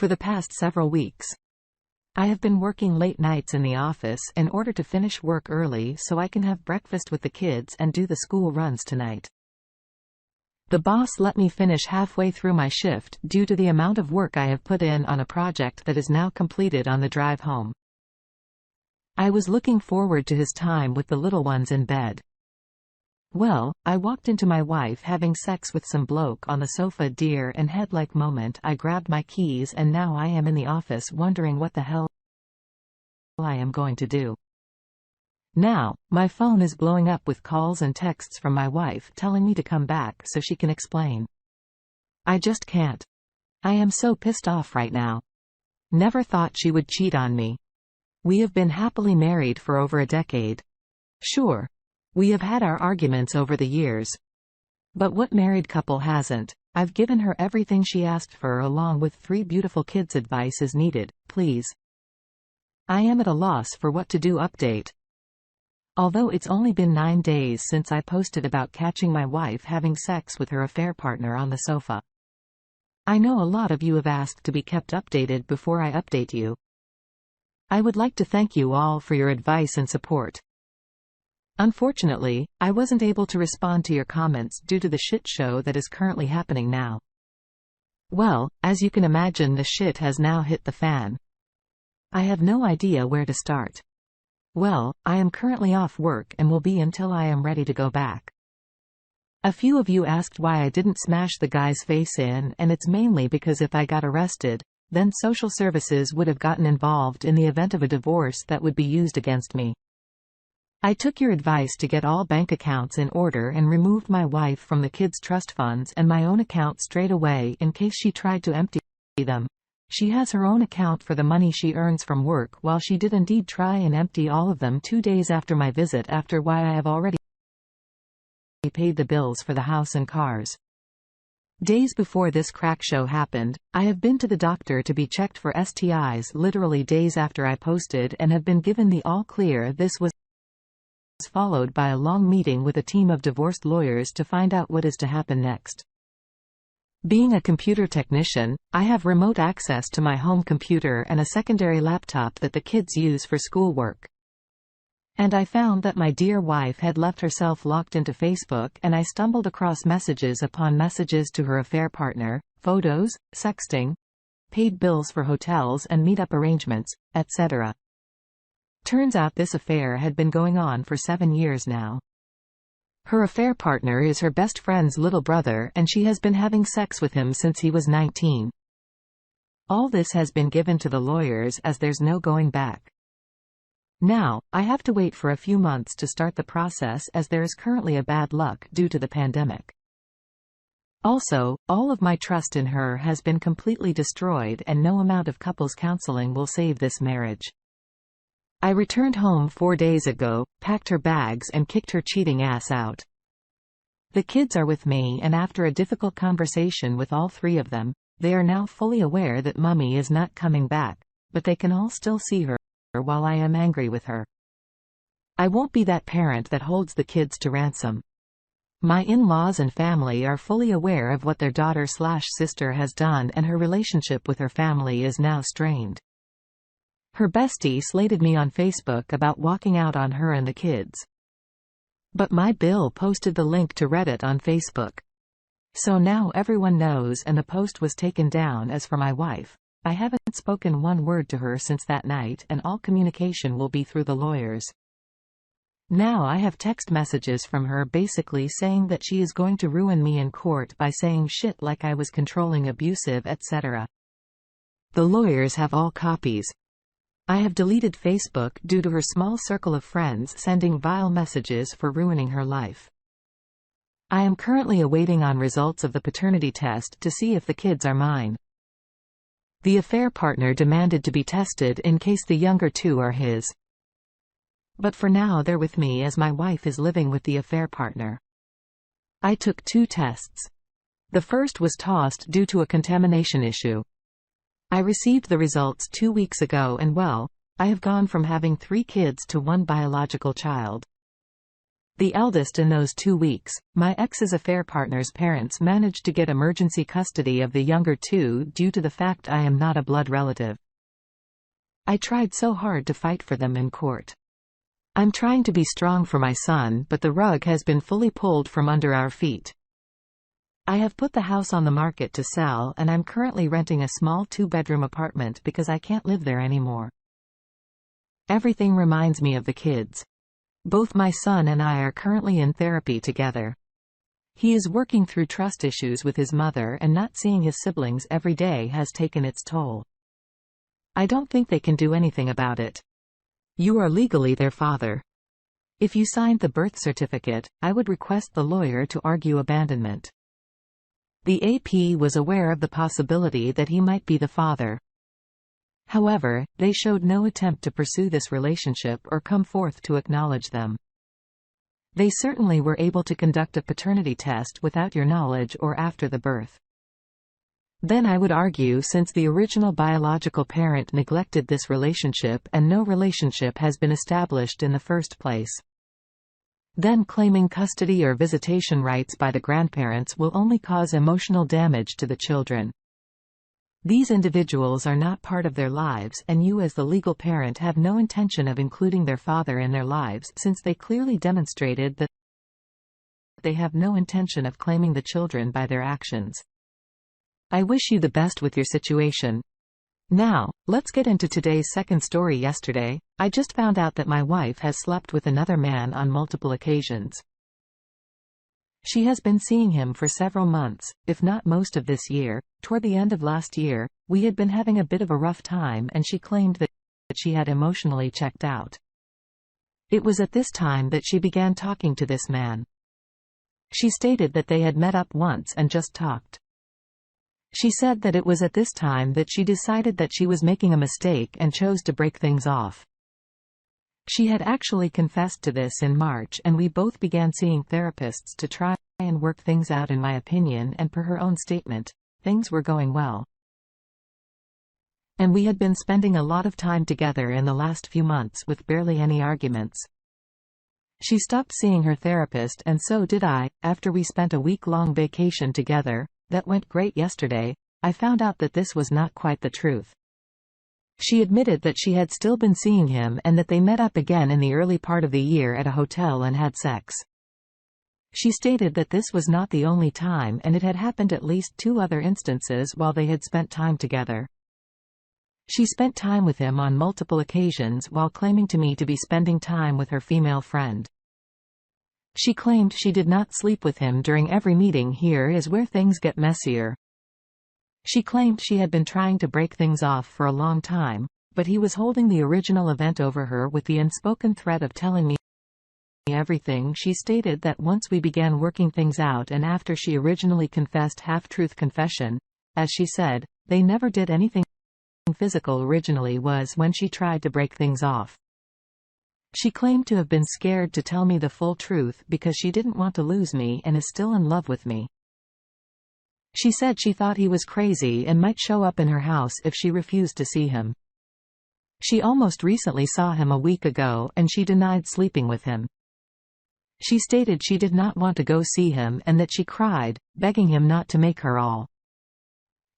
For the past several weeks, I have been working late nights in the office in order to finish work early so I can have breakfast with the kids and do the school runs tonight. The boss let me finish halfway through my shift due to the amount of work I have put in on a project that is now completed on the drive home. I was looking forward to his time with the little ones in bed. Well, I walked into my wife having sex with some bloke on the sofa. Deer and headlike moment. I grabbed my keys and now I am in the office wondering what the hell I am going to do. Now, my phone is blowing up with calls and texts from my wife telling me to come back so she can explain. I just can't. I am so pissed off right now. Never thought she would cheat on me. We have been happily married for over a decade. Sure, we have had our arguments over the years. But what married couple hasn't? I've given her everything she asked for along with 3 beautiful kids. Advice is needed, please. I am at a loss for what to do. Update. Although it's only been 9 days since I posted about catching my wife having sex with her affair partner on the sofa. I know a lot of you have asked to be kept updated before I update you. I would like to thank you all for your advice and support. Unfortunately, I wasn't able to respond to your comments due to the shit show that is currently happening now. Well, as you can imagine, the shit has now hit the fan. I have no idea where to start. Well, I am currently off work and will be until I am ready to go back. A few of you asked why I didn't smash the guy's face in, and it's mainly because if I got arrested, then social services would have gotten involved in the event of a divorce that would be used against me. I took your advice to get all bank accounts in order and removed my wife from the kids' trust funds and my own account straight away in case she tried to empty them. She has her own account for the money she earns from work, while she did indeed try and empty all of them 2 days after my visit, after why I have already paid the bills for the house and cars. Days before this crack show happened, I have been to the doctor to be checked for STIs literally days after I posted and have been given the all clear. This was followed by a long meeting with a team of divorced lawyers to find out what is to happen next. Being a computer technician, I have remote access to my home computer and a secondary laptop that the kids use for schoolwork. And I found that my dear wife had left herself locked into Facebook, and I stumbled across messages upon messages to her affair partner, photos, sexting, paid bills for hotels and meetup arrangements, etc. Turns out this affair had been going on for 7 years now. Her affair partner is her best friend's little brother, and she has been having sex with him since he was 19. All this has been given to the lawyers as there's no going back. Now, I have to wait for a few months to start the process as there is currently a bad luck due to the pandemic. Also, all of my trust in her has been completely destroyed and no amount of couples counseling will save this marriage. I returned home 4 days ago, packed her bags and kicked her cheating ass out. The kids are with me, and after a difficult conversation with all 3 of them, they are now fully aware that Mummy is not coming back, but they can all still see her while I am angry with her. I won't be that parent that holds the kids to ransom. My in-laws and family are fully aware of what their daughter/sister has done, and her relationship with her family is now strained. Her bestie slated me on Facebook about walking out on her and the kids. But my Bill posted the link to Reddit on Facebook. So now everyone knows, and the post was taken down. As for my wife, I haven't spoken one word to her since that night, and all communication will be through the lawyers. Now I have text messages from her basically saying that she is going to ruin me in court by saying shit like I was controlling, abusive, etc. The lawyers have all copies. I have deleted Facebook due to her small circle of friends sending vile messages for ruining her life. I am currently awaiting on results of the paternity test to see if the kids are mine. The affair partner demanded to be tested in case the younger 2 are his. But for now they're with me as my wife is living with the affair partner. I took 2 tests. The first was tossed due to a contamination issue. I received the results 2 weeks ago, and well, I have gone from having 3 kids to 1 biological child. The eldest in those 2 weeks, my ex's affair partner's parents managed to get emergency custody of the younger two due to the fact I am not a blood relative. I tried so hard to fight for them in court. I'm trying to be strong for my son, but the rug has been fully pulled from under our feet. I have put the house on the market to sell, and I'm currently renting a small 2-bedroom apartment because I can't live there anymore. Everything reminds me of the kids. Both my son and I are currently in therapy together. He is working through trust issues with his mother, and not seeing his siblings every day has taken its toll. I don't think they can do anything about it. You are legally their father. If you signed the birth certificate, I would request the lawyer to argue abandonment. The AP was aware of the possibility that he might be the father. However, they showed no attempt to pursue this relationship or come forth to acknowledge them. They certainly were able to conduct a paternity test without your knowledge or after the birth. Then I would argue, since the original biological parent neglected this relationship and no relationship has been established in the first place. Then claiming custody or visitation rights by the grandparents will only cause emotional damage to the children. These individuals are not part of their lives, and you as the legal parent have no intention of including their father in their lives, since they clearly demonstrated that they have no intention of claiming the children by their actions. I wish you the best with your situation. Now, let's get into today's second story. Yesterday, I just found out that my wife has slept with another man on multiple occasions. She has been seeing him for several months, if not most of this year. Toward the end of last year, we had been having a bit of a rough time, and she claimed that she had emotionally checked out. It was at this time that she began talking to this man. She stated that they had met up once and just talked. She said that it was at this time that she decided that she was making a mistake and chose to break things off. She had actually confessed to this in March, and we both began seeing therapists to try and work things out. In my opinion, and per her own statement, things were going well. And we had been spending a lot of time together in the last few months with barely any arguments. She stopped seeing her therapist, and so did I. After we spent a week-long vacation together, that went great. Yesterday, I found out that this was not quite the truth. She admitted that she had still been seeing him and that they met up again in the early part of the year at a hotel and had sex. She stated that this was not the only time, and it had happened at least 2 other instances while they had spent time together. She spent time with him on multiple occasions while claiming to me to be spending time with her female friend. She claimed she did not sleep with him during every meeting. Here is where things get messier. She claimed she had been trying to break things off for a long time, but he was holding the original event over her with the unspoken threat of telling me everything. She stated that once we began working things out, and after she originally confessed half-truth confession, as she said, they never did anything physical originally, was when she tried to break things off. She claimed to have been scared to tell me the full truth because she didn't want to lose me and is still in love with me. She said she thought he was crazy and might show up in her house if she refused to see him. She almost recently saw him a week ago, and she denied sleeping with him. She stated she did not want to go see him and that she cried, begging him not to make her all.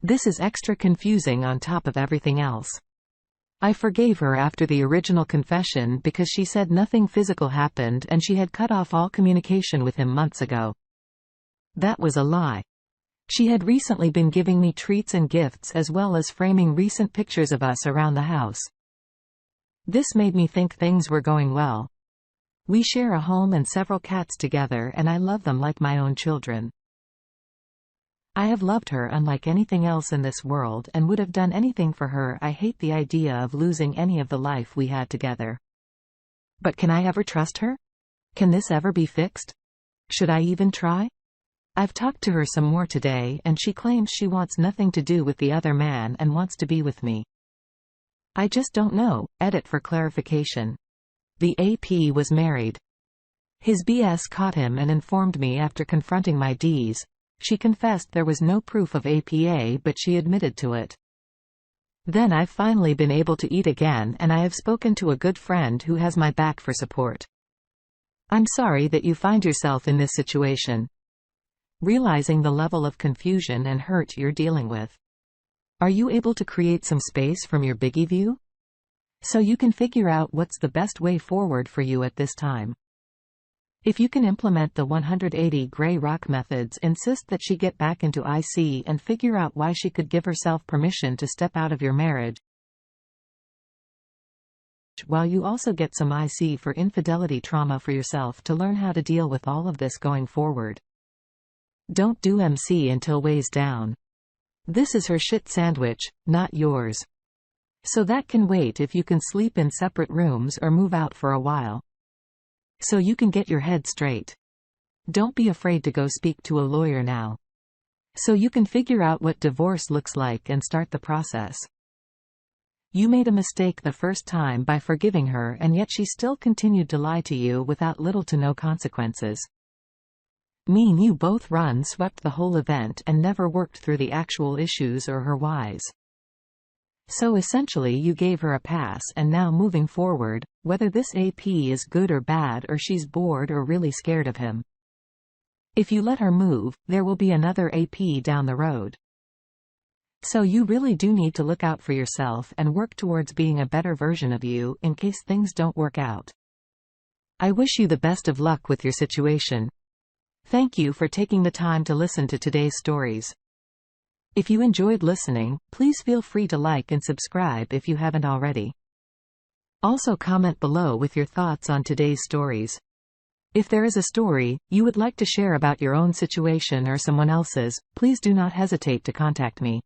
This is extra confusing on top of everything else. I forgave her after the original confession because she said nothing physical happened and she had cut off all communication with him months ago. That was a lie. She had recently been giving me treats and gifts, as well as framing recent pictures of us around the house. This made me think things were going well. We share a home and several cats together, and I love them like my own children. I have loved her unlike anything else in this world and would have done anything for her. I hate the idea of losing any of the life we had together. But can I ever trust her? Can this ever be fixed? Should I even try? I've talked to her some more today, and she claims she wants nothing to do with the other man and wants to be with me. I just don't know. Edit for clarification. The AP was married. His BS caught him and informed me after confronting my Ds. She confessed there was no proof of APA, but she admitted to it. Then I've finally been able to eat again, and I have spoken to a good friend who has my back for support. I'm sorry that you find yourself in this situation. Realizing the level of confusion and hurt you're dealing with. Are you able to create some space from your biggie view? So you can figure out what's the best way forward for you at this time. If you can implement the 180 gray rock methods, insist that she get back into IC and figure out why she could give herself permission to step out of your marriage, while you also get some IC for infidelity trauma for yourself to learn how to deal with all of this going forward. Don't do MC until weighs down. This is her shit sandwich, not yours. So that can wait if you can sleep in separate rooms or move out for a while. So you can get your head straight. Don't be afraid to go speak to a lawyer now. So you can figure out what divorce looks like and start the process. You made a mistake the first time by forgiving her, and yet she still continued to lie to you without little to no consequences. Mean you both swept the whole event and never worked through the actual issues or her whys. So essentially you gave her a pass, and now moving forward, whether this AP is good or bad, or she's bored or really scared of him. If you let her move, there will be another AP down the road. So you really do need to look out for yourself and work towards being a better version of you in case things don't work out. I wish you the best of luck with your situation. Thank you for taking the time to listen to today's stories. If you enjoyed listening, please feel free to like and subscribe if you haven't already. Also comment below with your thoughts on today's stories. If there is a story you would like to share about your own situation or someone else's, please do not hesitate to contact me.